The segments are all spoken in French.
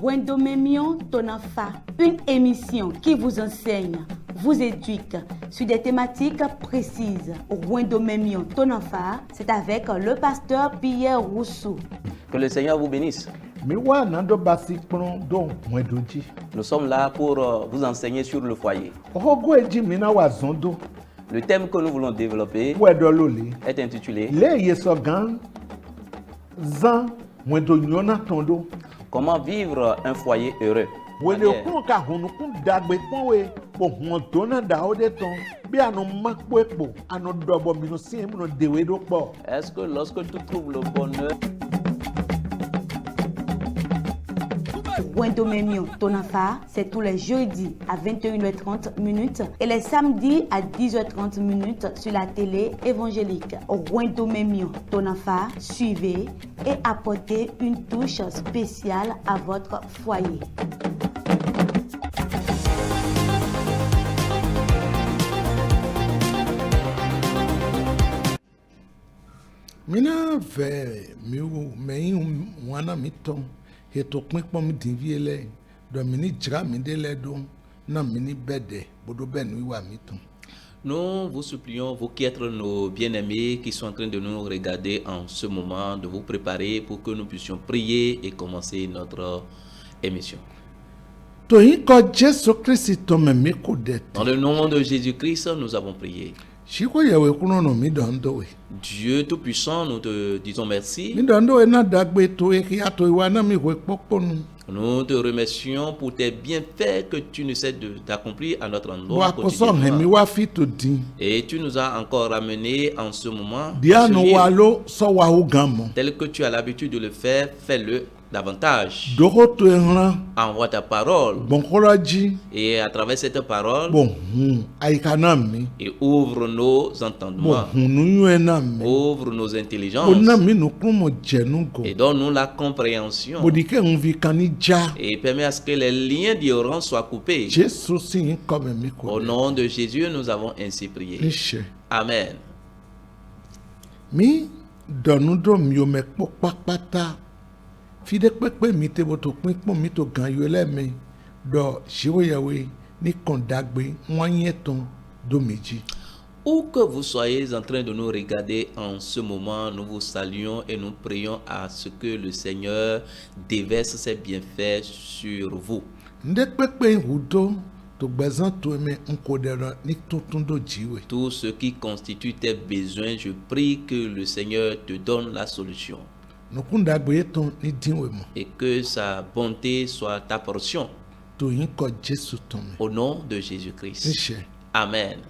Wendomemion Tonafa, une émission qui vous enseigne, vous éduque sur des thématiques précises. Wendomemion Tonafa, c'est avec le pasteur Pierre Rousseau. Que le Seigneur vous bénisse. Nous sommes là pour vous enseigner sur le foyer. Le thème que nous voulons développer est intitulé Comment vivre un foyer heureux. Est-ce que lorsque tu trouves le bonheur, Wendomemion Tonafa, c'est tous les jeudis à 21h30 et les samedis à 10h30 sur la télé évangélique. Wendomemion Tonafa, suivez et apportez une touche spéciale à votre foyer. Mina ve mi wana miton heto pinpon mi dinviele do mini dra mi dele do na mini bede bodo benu iwa miton. nous vous supplions, vous qui êtes nos bien-aimés, qui sont en train de nous regarder en ce moment, de vous préparer pour que nous puissions prier et commencer notre émission. To ko Jesu Christ to me mi kudet. Dans le nom de Jésus-Christ, nous avons prié. Shiko yawe kuno no mi dondo we. Dieu Tout-Puissant, nous te disons merci. Mi dondo we na dagbe to e ki ato iwa na mi we poponu. Nous te remercions pour tes bienfaits que tu ne cesses d'accomplir à notre endroit quotidiennement. Et tu nous as encore ramenés en ce moment. Tel que tu as l'habitude de le faire, fais-le davantage. Envoie ta parole. Et à travers cette parole, et ouvre nos entendements. Ouvre nos intelligences. Et donne-nous la compréhension. Et permet à ce que les liens d'ignorance soient coupés. Au nom de Jésus, nous avons ainsi prié. Amen. Mi donudo miome pakpata fide pepe mi te boto pinpon mi to gan yo le mi do shiwoyawe ni kondagbe wanyeton do meji. Où que vous soyez en train de nous regarder en ce moment, nous vous saluons et nous prions à ce que le Seigneur déverse ses bienfaits sur vous. Tout ce qui constitue tes besoins, je prie que le Seigneur te donne la solution. Et que sa bonté soit ta portion. Au nom de Jésus-Christ. Amen.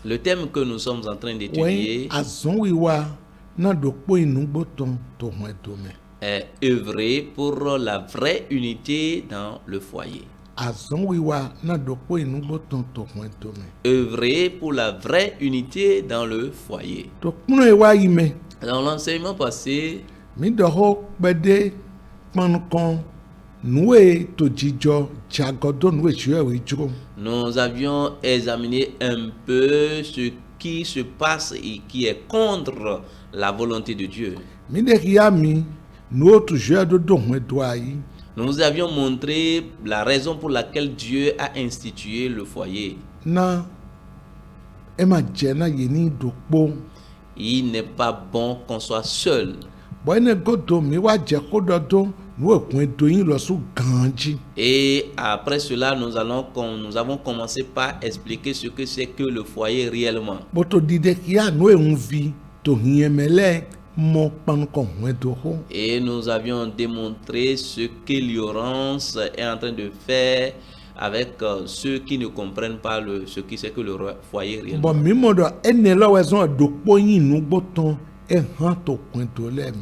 Le thème que nous sommes en train d'étudier est œuvrer pour la vraie unité dans le foyer. Œuvrer pour la vraie unité dans le foyer. Dans l'enseignement passé, nous avions examiné un peu ce qui se passe et qui est contre la volonté de Dieu. Nous avions montré la raison pour laquelle Dieu a institué le foyer. Il n'est pas bon qu'on soit seul. Et après cela, nous avons commencé par expliquer ce que c'est que le foyer réellement. Et nous avions démontré ce que l'ignorance est en train de faire avec ceux qui ne comprennent pas ce qui c'est que le foyer réellement.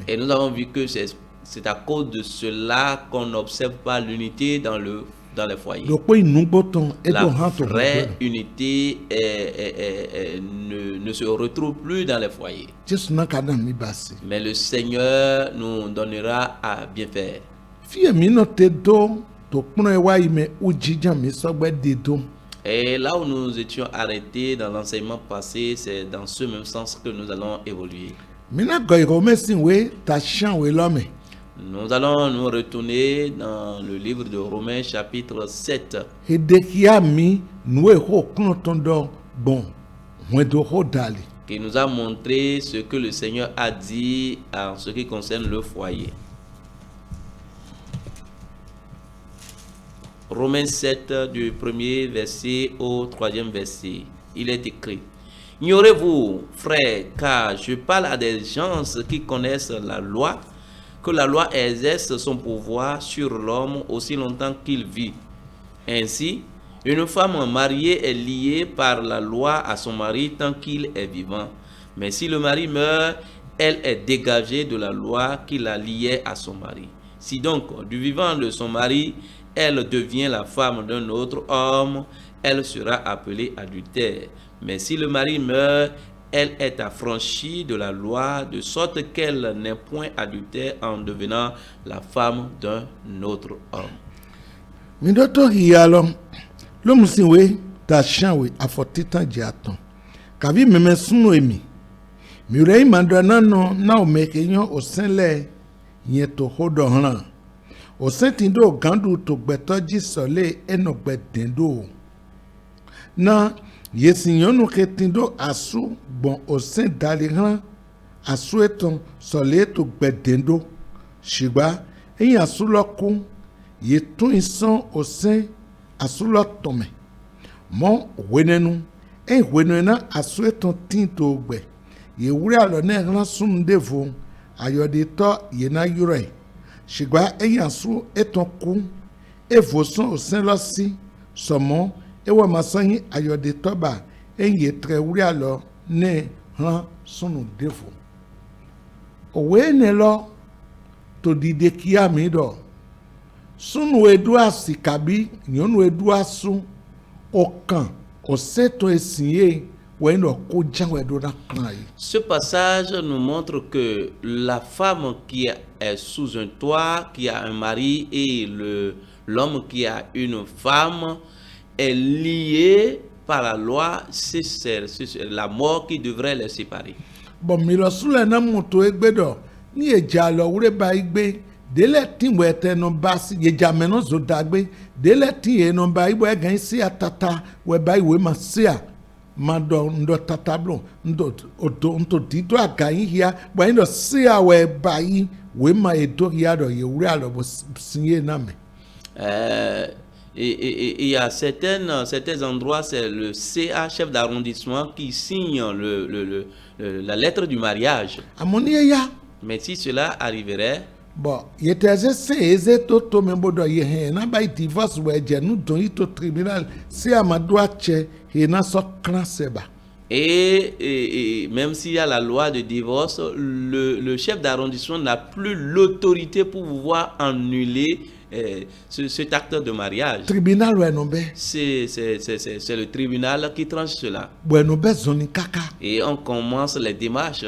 Et nous avons vu que c'est à cause de cela qu'on n'observe pas l'unité dans le foyer. La vraie unité ne se retrouve plus dans les foyers. Mais le Seigneur nous donnera à bien faire. Et là où nous étions arrêtés dans l'enseignement passé, c'est dans ce même sens que nous allons évoluer. Nous allons nous retourner dans le livre de Romains chapitre 7. Qui nous a montré ce que le Seigneur a dit en ce qui concerne le foyer. Romains 7 du premier verset au troisième verset. Il est écrit: Ignorez-vous, frères, car je parle à des gens qui connaissent la loi, que la loi exerce son pouvoir sur l'homme aussi longtemps qu'il vit. Ainsi, une femme mariée est liée par la loi à son mari tant qu'il est vivant. Mais si le mari meurt, elle est dégagée de la loi qui la liait à son mari. Si donc, du vivant de son mari, elle devient la femme d'un autre homme, elle sera appelée adultère. Mais si le mari meurt, elle est affranchie de la loi, de sorte qu'elle n'est point adultère en devenant la femme d'un autre homme. Mindoto hialo lo musiwe ta shanwe afotitan jaton kavi meme sunu emi mirei mandana no na omekenyo osenle yen to hodo han osentindo gandu to gbetoji sole enogbe dendo na yesinyonu ketindo asu bon osen daliran asu eton sole to gbedendo shigba eyin asu loku ye tún isan osen asulo tome mo wenenu wenena asu eton tinto gbe ye wuri alo na ran sun devo ayode to ye na yure shigba eyin asu eton ku evoson osen lo si somo ewo masan ayode to ba eyin tre wuri alo ne ran sunu devo owe ne lo to dide kiami do sunu edua sikabi nyonu edua su okan oseto esinye wendo ko janwe do na kan yi. Ce passage nous montre que la femme qui est sous un toit, qui a un mari, et l'homme qui a une femme est lié par la loi, c'est la mort qui devrait les séparer. Bon, mi lo sule na moto egbedo ni eja lo wure ba igbe dele tin we te no basi ye jameno zo dagbe dele tin e no ba ibo egan si atata we ba iwe masia mado ndo tatablo ndo dito agayin hia bo ndo sia we ba yi we ma edo hia do ye wure alo bo sinye na me. Il y a certains endroits, c'est le CA, chef d'arrondissement, qui signe la lettre du mariage. Mais si cela arriverait, bon, il était assez toto membodo ye na ba divorce we je nu don ito tribunal si amadua che he na so kran seba. Et même s'il y a la loi de divorce, le chef d'arrondissement n'a plus l'autorité pour pouvoir annuler cet acte de mariage. Tribunal ouais non be. C'est le tribunal qui tranche cela. Bueno be zoni kaka. Et on commence les démarches.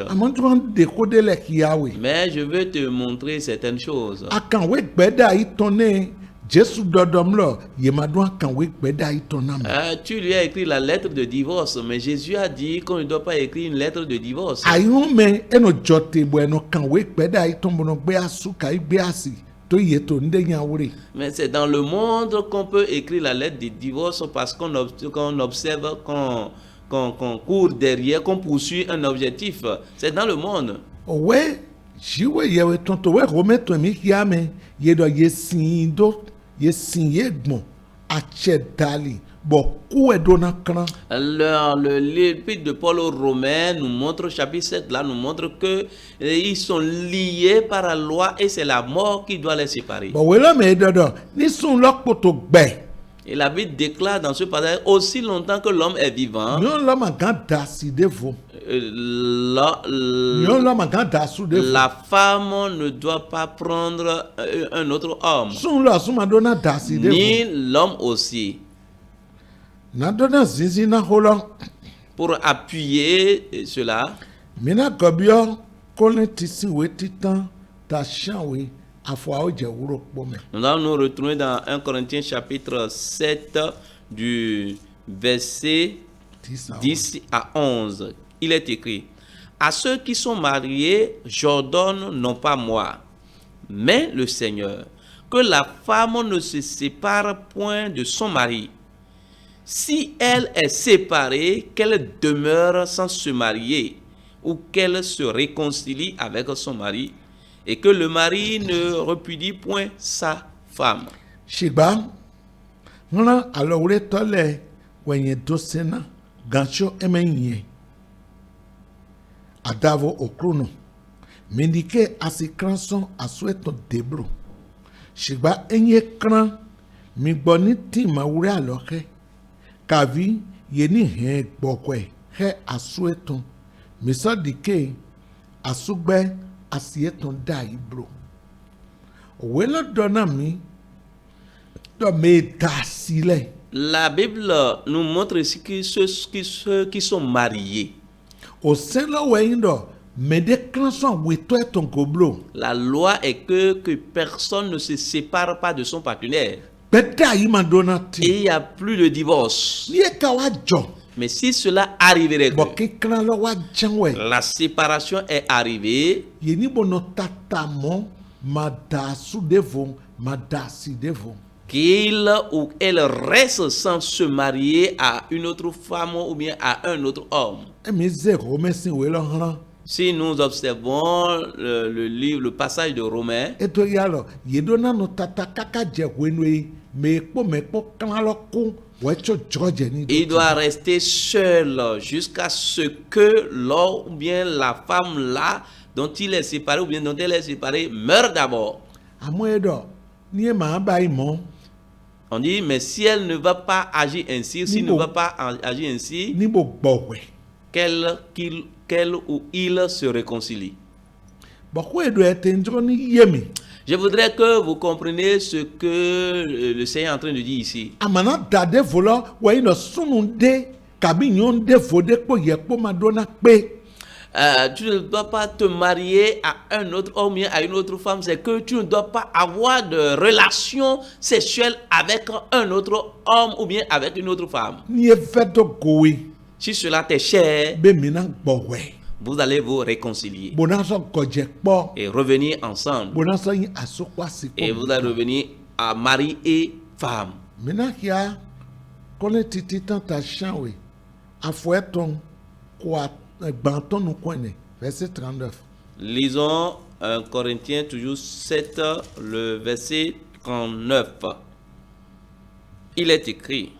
Mais je veux te montrer certaines choses. Akan we gbeda itone Jésus dodomlo yemadou akan we gbeda itonam. Tu lui as écrit la lettre de divorce, mais Jésus a dit qu'on ne doit pas écrire une lettre de divorce. Ayome eno jote bueno kan we gbeda itonbono gbe asu kai gbe asi. Mais c'est dans le monde qu'on peut écrire la lettre de divorce parce qu'on observe, qu'on court derrière, qu'on poursuit un objectif. C'est dans le monde. Ouais, je veux tonto ouais remettre mi kiame yedo yesindo yesinyegmo achedali. Alors, l'épître de Paul aux Romains nous montre, chapitre 7, là, nous montre que ils sont liés par la loi et c'est la mort qui doit les séparer. Et la Bible déclare dans ce passage, aussi longtemps que l'homme est vivant, la femme ne doit pas prendre un autre homme, ni l'homme aussi. Pour appuyer cela, nous allons nous retrouver dans 1 Corinthiens chapitre 7 du verset 10 à 11. Il est écrit: à ceux qui sont mariés, j'ordonne non pas moi, Mais le Seigneur, que la femme ne se sépare point de son mari. Si elle est séparée, qu'elle demeure sans se marier, ou qu'elle se réconcilie avec son mari, et que le mari ne repudie point sa femme. Shiba, ngana alowre tole wenye dosena gancho emenye. Adavo okruno. Mendike asikranson asweto debro. Shiba enye kran migboni ti mawure aloke. Kavi yeni he gbokwe he asweto. Miso dike asugbe asieton da ibro. Welo dona mi do me da sile. La Bible nous montre ici que ceux qui sont mariés. Au sein là où La loi est que personne ne se sépare pas de son partenaire. Et il n'y a plus de divorce. Mais si cela arriverait, la séparation est arrivée, qu'il ou elle reste sans se marier à une autre femme ou bien à un autre homme. Si nous observons le passage de Romains, il doit rester seul jusqu'à ce que l'homme ou bien la femme là dont il est séparé ou bien dont elle est séparée meure d'abord. On dit, mais si elle ne va pas agir ainsi, s'il ne va pas agir ainsi, qu'elle ou il se réconcilie. Je voudrais que vous compreniez ce que le Seigneur est en train de dire ici. Tu ne dois pas te marier à un autre homme ou à une autre femme, c'est que tu ne dois pas avoir de relation sexuelle avec un autre homme ou bien avec une autre femme. Si cela t'est cher, vous allez vous réconcilier et revenir ensemble. Et vous allez revenir à mari et femme. Verset 39. Lisons 1 Corinthiens toujours 7, le verset 39. Il est écrit: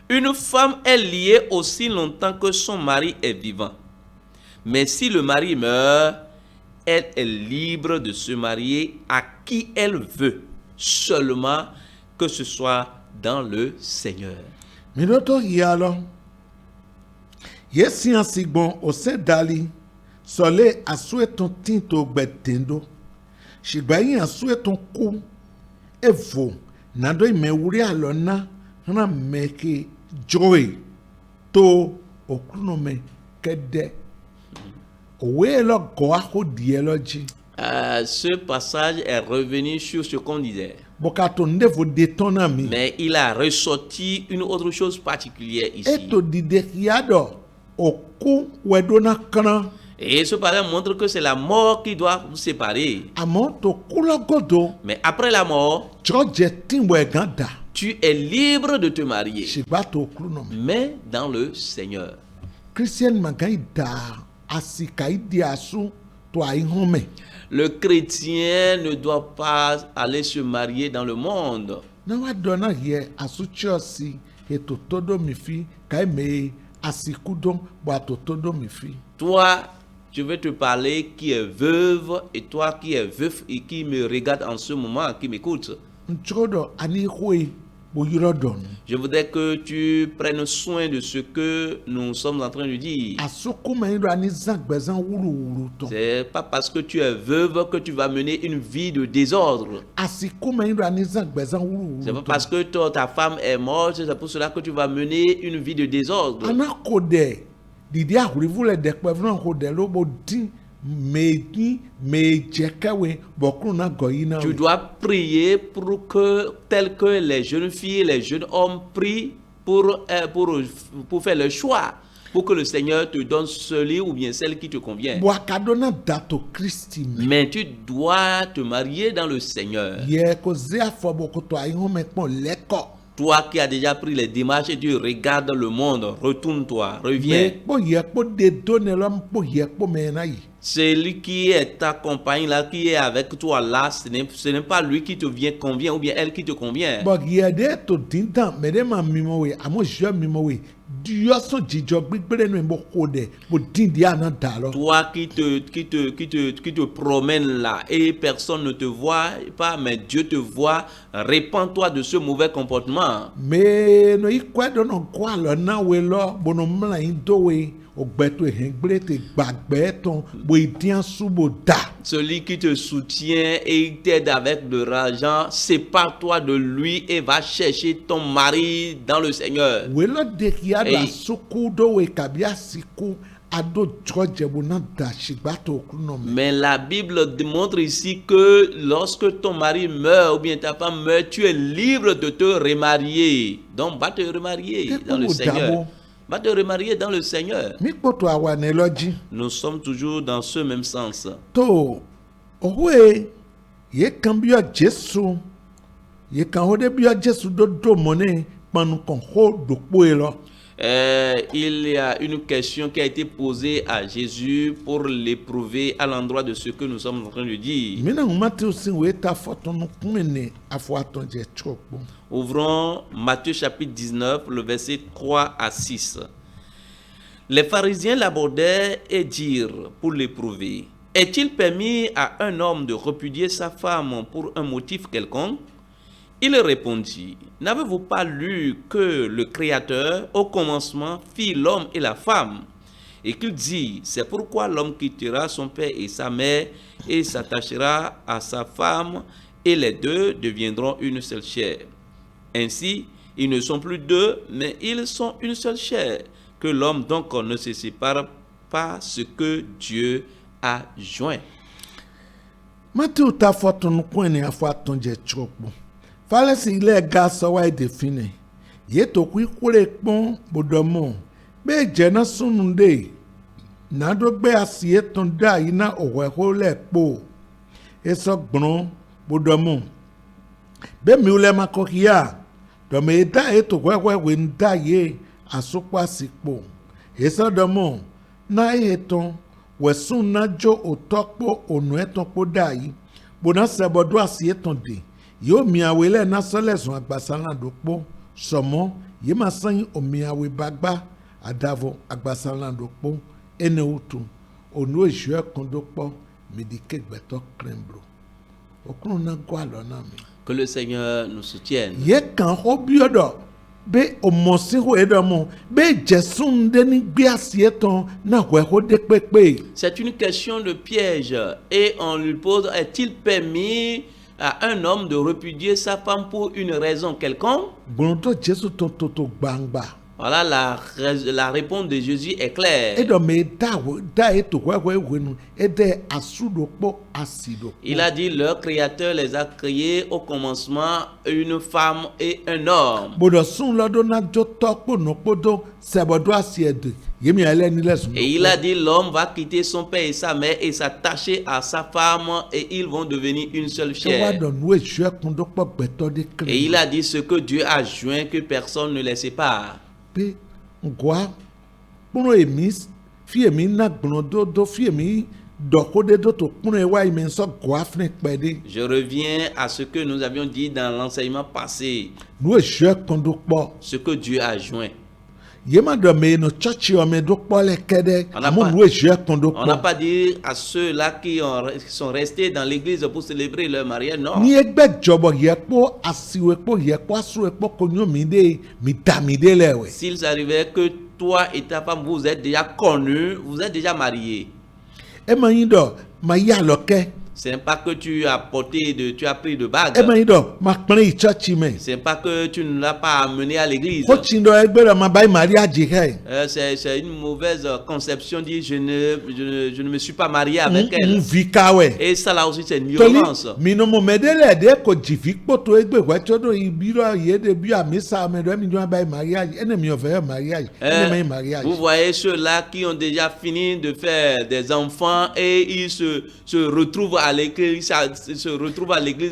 une femme est liée aussi longtemps que son mari est vivant. Mais si le mari meurt, elle est libre de se marier à qui elle veut, seulement que ce soit dans le Seigneur. Yesi ansigbon ose dali sole asueton tinto gbetendo shigbayin asueton ku evo nado imewuri alona na meke joy to okunome kede owe lo go akodiology. Ce passage est revenu sur ce qu'on disait. Mais il a ressorti une autre chose particulière ici. Et ce passage montre que c'est la mort qui doit vous séparer. Mais après la mort, tu es libre de te marier. Mais dans le Seigneur. Le chrétien ne doit pas aller se marier dans le monde. Toi, je vais te parler qui est veuve et toi qui es veuf et qui me regarde en ce moment, qui m'écoute. Je voudrais que tu prennes soin de ce que nous sommes en train de dire. C'est pas parce que tu es veuve que tu vas mener une vie de désordre. C'est pas parce que ta femme est morte, c'est pour cela que tu vas mener une vie de désordre. Tu dois prier pour que, tel que les jeunes filles et les jeunes hommes prient pour faire le choix. pour que le Seigneur te donne celui ou bien celle qui te convient. Mais tu dois te marier dans le Seigneur. Toi qui as déjà pris les démarches et tu regardes le monde, retourne-toi, reviens. Celui qui est ta compagne là, qui est avec toi là, ce n'est pas lui qui te convient ou bien elle qui te convient. Toi qui te promènes là et personne ne te voit pas, mais Dieu te voit, répands-toi de ce mauvais comportement. Celui qui te soutient et t'aide avec de l'argent, sépare-toi de lui et va chercher ton mari dans le Seigneur. Mais la Bible démontre ici que lorsque ton mari meurt ou bien ta femme meurt, tu es libre de te remarier. Donc va te remarier dans le Seigneur. Va te remarier dans le Seigneur. Nous sommes toujours dans ce même sens. Il y a une question qui a été posée à Jésus pour l'éprouver à l'endroit de ce que nous sommes en train de dire. Ouvrons Matthieu chapitre 19, le verset 3 à 6. Les pharisiens l'abordaient et dirent pour l'éprouver: est-il permis à un homme de repudier sa femme pour un motif quelconque? Il répondit: n'avez-vous pas lu que le Créateur, au commencement, fit l'homme et la femme, et qu'il dit: c'est pourquoi l'homme quittera son père et sa mère et s'attachera à sa femme, et les deux deviendront une seule chair. Ainsi, ils ne sont plus deux, mais ils sont une seule chair. Que l'homme donc ne se sépare pas ce que Dieu a joint. Matthieu ta foto no kwene afaton je chokpo. Fale si ile ga so wa define. Ye to ku ikure pon bodomo. Be je na sununde. Na do gbe asie ton da ina owe ho le po. Eso gbon bodomo. Be mi ule makokia. Do me da e to wewe we nda ye asokwa sipo. Eso domo na eton wesun na jo otokpo onu etonpo dai bona sebodo asieton de yo miawele na solesun agbasanla dopo somo ye masan omiawe bagba adavo agbasanla dopo ene utu onu eju ekondopo medike gbeto krembro okun na gwa lona mi. Que le Seigneur nous soutienne. Ye kan obiodo be omosiho edomo be jesunde ni gbe asieton na hweho de pepe. C'est une question de piège et on lui pose: est-il permis à un homme de repudier sa femme pour une raison quelconque? Bonto Jésus toto gbangba. Voilà, la réponse de Jésus est claire. Il a dit: leur Créateur les a créés au commencement, une femme et un homme. Et il a dit: l'homme va quitter son père et sa mère et s'attacher à sa femme et ils vont devenir une seule chair. Et il a dit: ce que Dieu a joint, que personne ne les sépare. Je reviens à ce que nous avions dit dans l'enseignement passé. Ce que Dieu a joint. On n'a pas dit à ceux-là qui sont restés dans l'église pour célébrer leur mariage, non. S'il arrivait que toi et ta femme, vous êtes déjà connus, vous êtes déjà mariés. Ce n'est pas que tu as pris de bague. C'est pas que tu ne l'as pas amené à l'église. C'est une mauvaise conception. Dit je ne me suis pas marié avec elle. Et ça là aussi c'est une violence. Vous voyez ceux-là qui ont déjà fini de faire des enfants et ils se retrouvent à l'église,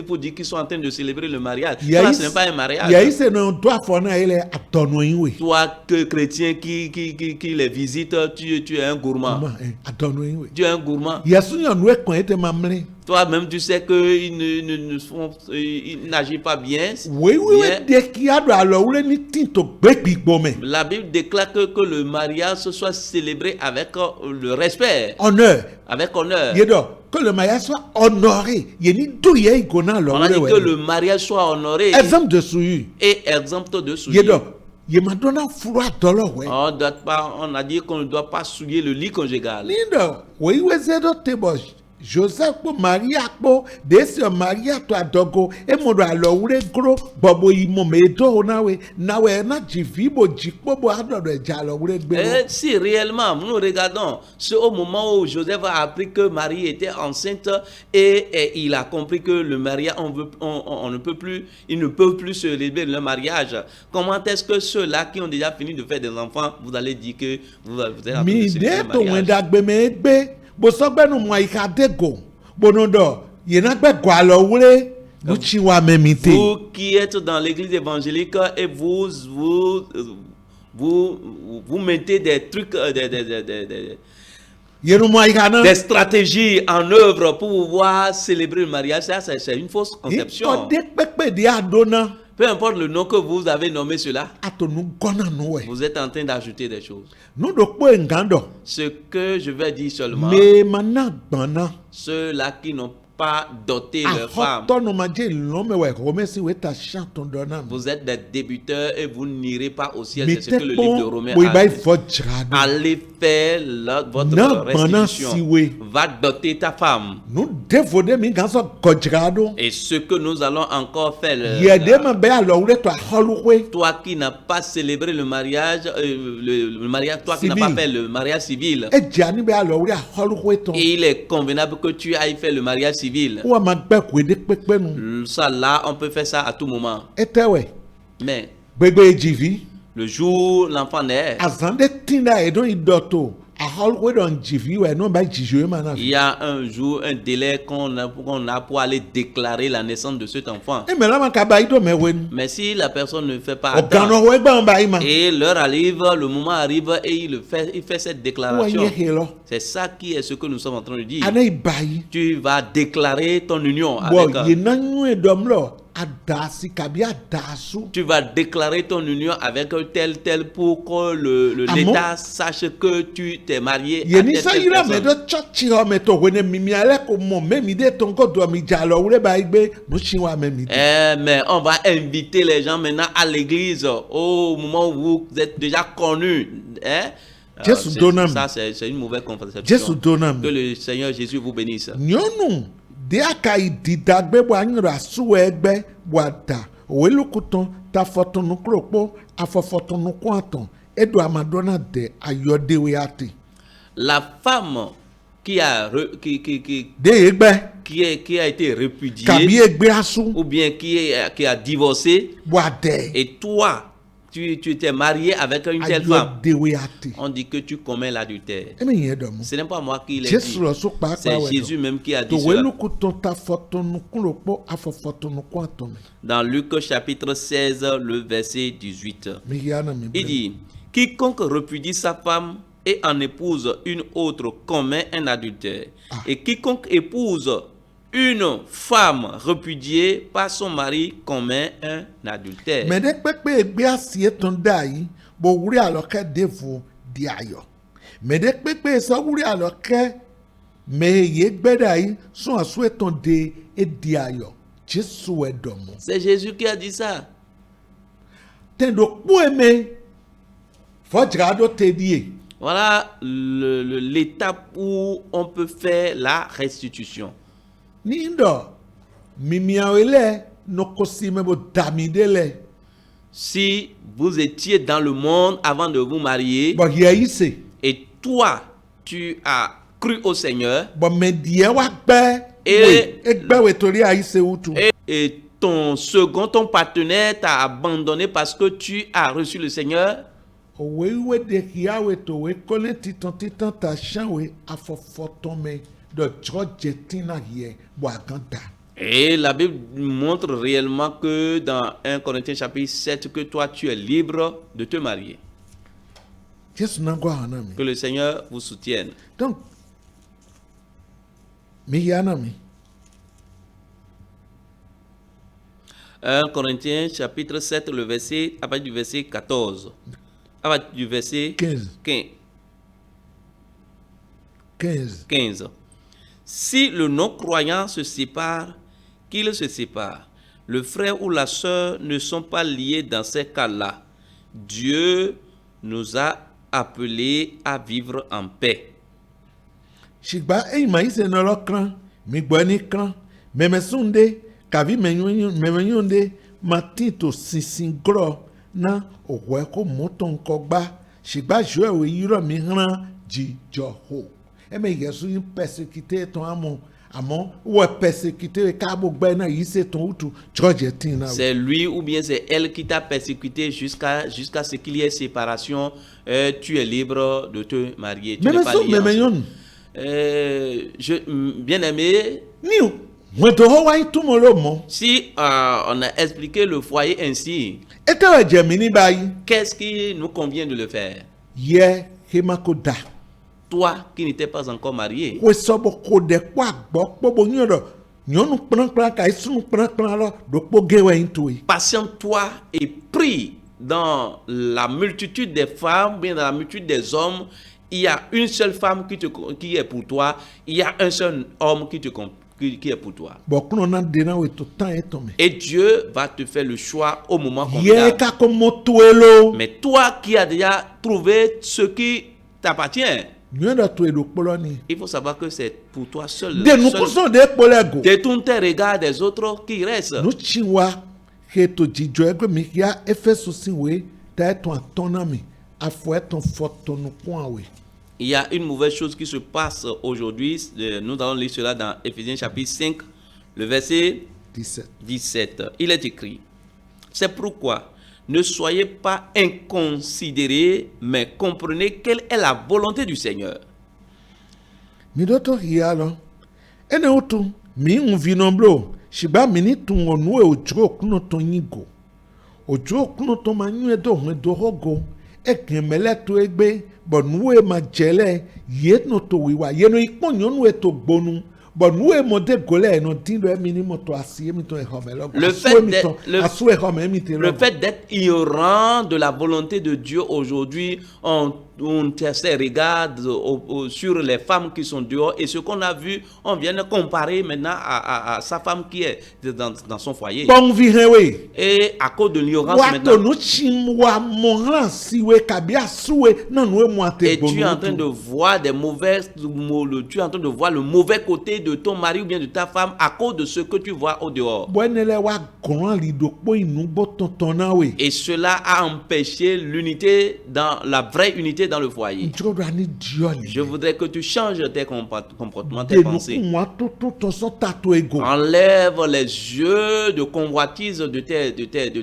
pour dire qu'ils sont en train de célébrer le mariage. Ça, ce n'est pas un mariage. Toi, que chrétien qui les visite, tu es un gourmand. Tu es un gourmand. Toi-même, tu sais qu'ils n'agissent pas bien. La Bible déclare que le mariage soit célébré avec le respect. Avec honneur. Que le mariage soit honoré. On a dit que le mariage soit honoré. Exemple de souillure. Et exemple de souillure. On a dit qu'on ne doit pas souiller le lit conjugal. Joseph ko Maria ko desi Maria to adogo e modo alowure gro bobo imo medo nawe na jivibo jikpo adodo eja alowure gbe. Si réellement nous regardons au moment où Joseph a appris que Marie était enceinte et il a compris que le mariage on ne peut plus, ils ne peuvent plus célébrer le mariage. Comment est-ce que ceux-là qui ont déjà fini de faire des enfants, vous allez dire que vous êtes en train de célébrer le mariage? Vous qui êtes dans l'église évangélique et vous mettez des trucs, des stratégies en œuvre pour pouvoir célébrer le mariage, ça c'est une fausse conception. Peu importe le nom que vous avez nommé cela, vous êtes en train d'ajouter des choses. Ce que je vais dire seulement, ceux-là qui n'ont pas doté leur femme, vous êtes des débuteurs et vous n'irez pas au ciel. C'est ce que le livre de Romains a dit. Allez faire votre restitution. Va doter ta femme. Et ce que nous allons encore faire, toi qui n'as pas célébré le mariage, toi qui n'as pas fait le mariage civil, et il est convenable que tu ailles faire le mariage civil. Ça là, on peut faire ça à tout moment. Mais le jour l'enfant naît, il y a un jour, un délai qu'on a pour aller déclarer la naissance de cet enfant. Mais si la personne ne fait pas attendre, et l'heure arrive, le moment arrive et il fait cette déclaration. C'est ça qui est ce que nous sommes en train de dire. Tu vas déclarer ton union avec tu vas déclarer ton union avec tel pour que l'État sache que tu t'es marié à telle mais on va inviter les gens maintenant à l'église au moment où vous êtes déjà connus. Ça c'est une mauvaise conception. Que le Seigneur Jésus vous bénisse. La femme qui a été répudiée ou bien qui a divorcé, et toi tu t'es marié avec une telle femme, on dit que tu commets l'adultère. Ce n'est pas moi qui l'ai dit, c'est Jésus même qui a dit cela. Dans Luc chapitre 16, le verset 18, il dit: quiconque repudie sa femme et en épouse une autre commet un adultère. Et quiconque épouse une femme repudiée par son mari commet un adultère. C'est Jésus qui a dit ça. Voilà l'étape où on peut faire la restitution. Nindo mimiawele no kosime bo damidele. Si vous étiez dans le monde avant de vous marier, Bo yeise. et toi, tu as cru au Seigneur, Bo medie wa gbe. Et- Egbe we tori aise utu. et ton second, ton partenaire t'a abandonné parce que tu as reçu le Seigneur, Owe de kiawe to we kole titan ta chanwe afofotome de jetina hier bo aganda. et la Bible montre réellement que dans 1 Corinthiens chapitre 7, que toi, tu es libre de te marier. Yesu nangwa hanami. Que le Seigneur vous soutienne. Donc mi yanami. 1 Corinthiens chapitre 7, le verset, à partir du verset 14. À partir du verset 15. 15. Si le non-croyant se sépare, qu'il se sépare. Le frère ou la sœur ne sont pas liés dans ces cas-là. Dieu nous a appelés à vivre en paix. Shigba maïse no lokran mi gbani kran memesunde kavi menyonde matito sisingro na owe ko moton kogba shigba joe we yiro mi ran jijo ho eme yesu yin persécuté ton amon ou persécuté kabo gbe na yi se ton utu George tin na. C'est lui ou bien c'est elle qui t'a persécuté jusqu'à ce qu'il y ait séparation. Tu es libre de te marier. Tu n'es pas lié ensemble. Bien aimé, si on a expliqué le foyer ainsi, qu'est-ce qui nous convient de le faire? Toi qui n'étais pas encore marié, patiente-toi et prie. Dans la multitude des femmes, bien dans la multitude des hommes, il y a une seule femme qui est pour toi, il y a un seul homme qui est pour toi. Et Dieu va te faire le choix au moment convenable. Mais toi qui as déjà trouvé ce qui t'appartient, il faut savoir que c'est pour toi seul. Détourne tes regards des autres qui restent. Il y a une mauvaise chose qui se passe aujourd'hui. Nous allons lire cela dans Éphésiens chapitre 5, le verset 17. Il est écrit: c'est pourquoi ne soyez pas inconsidérés, mais comprenez quelle est la volonté du Seigneur. Shiba mini tungo nuwe ujro kuno tonyigo. Ujro kuno to manyue do hogo. Ekemele to egbe, but nuwe majele, yet no to wiwa. Yeno ikponyo nuwe to bonu. But nuwe mode gole no tindo minimo to asiye mito e homelo. Le fait d'être ignorant de la volonté de Dieu aujourd'hui, on se regarde sur les femmes qui sont dehors, et ce qu'on a vu, on vient de comparer maintenant à sa femme qui est dans son foyer. Et à cause de l'ignorance maintenant, et tu es en train de voir tu es en train de voir le mauvais côté de ton mari ou bien de ta femme à cause de ce que tu vois au dehors. Et cela a empêché l'unité, dans la vraie unité dans le foyer. Je voudrais que tu changes tes comportements, tes pensées. Enlève les yeux de convoitise de ta tête.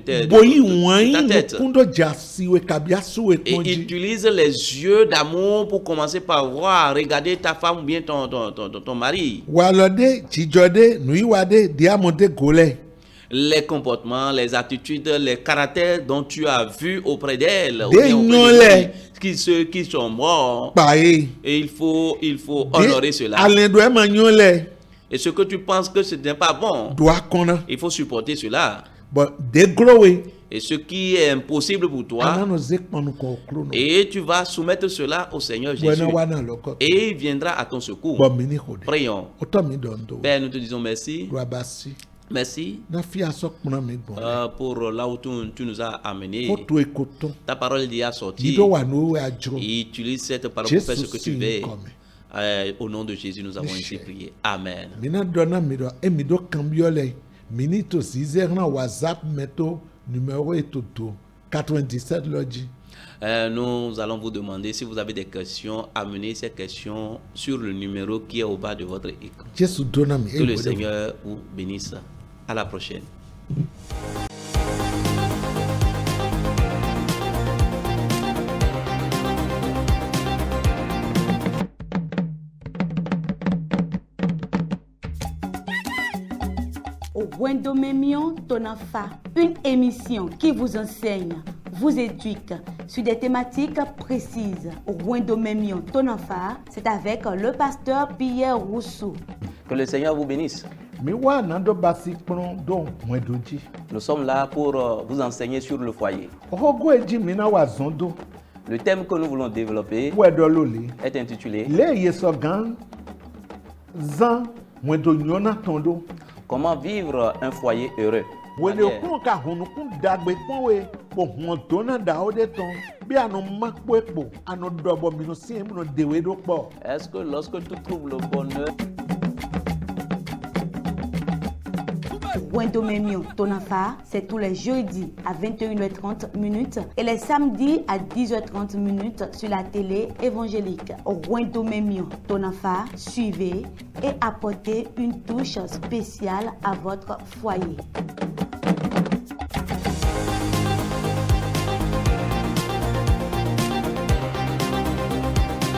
Et utilise les yeux d'amour pour commencer par voir, regarder ta femme ou bien ton mari. Les comportements, les attitudes, les caractères dont tu as vu auprès d'elle, qui sont morts, et il faut honorer cela. Et ce que tu penses que ce n'est pas bon, il faut supporter cela. Et ce qui est impossible pour toi, et tu vas soumettre cela au Seigneur Jésus, et il viendra à ton secours. Prions. Père, nous te disons merci. Merci pour là où tu nous as amenés. Ta parole est déjà sortie. Et utilise cette parole pour faire ce que tu veux. Au nom de Jésus, nous avons ainsi prié. Amen. Mina donna emido cambiole. Minito 6 na WhatsApp meto numéro etoto 97 lodji. Nous allons vous demander si vous avez des questions, amenez ces questions sur le numéro qui est au bas de votre écran. Que le Seigneur vous bénisse. À la prochaine. Wendomemion Tonafa, une émission qui vous enseigne, vous éduque sur des thématiques précises. Wendomemion Tonafa, c'est avec le pasteur Pierre Rousseau. Que le Seigneur vous bénisse. Nous sommes là pour vous enseigner sur le foyer. Le thème que nous voulons développer est intitulé Comment vivre un foyer heureux. Est-ce que lorsque tu trouves le bonheur, Wendomemion Tonafa, c'est tous les jeudis à 21h30 et les samedis à 10h30 sur la télé évangélique. Wendomemion Tonafa, suivez et apportez une touche spéciale à votre foyer.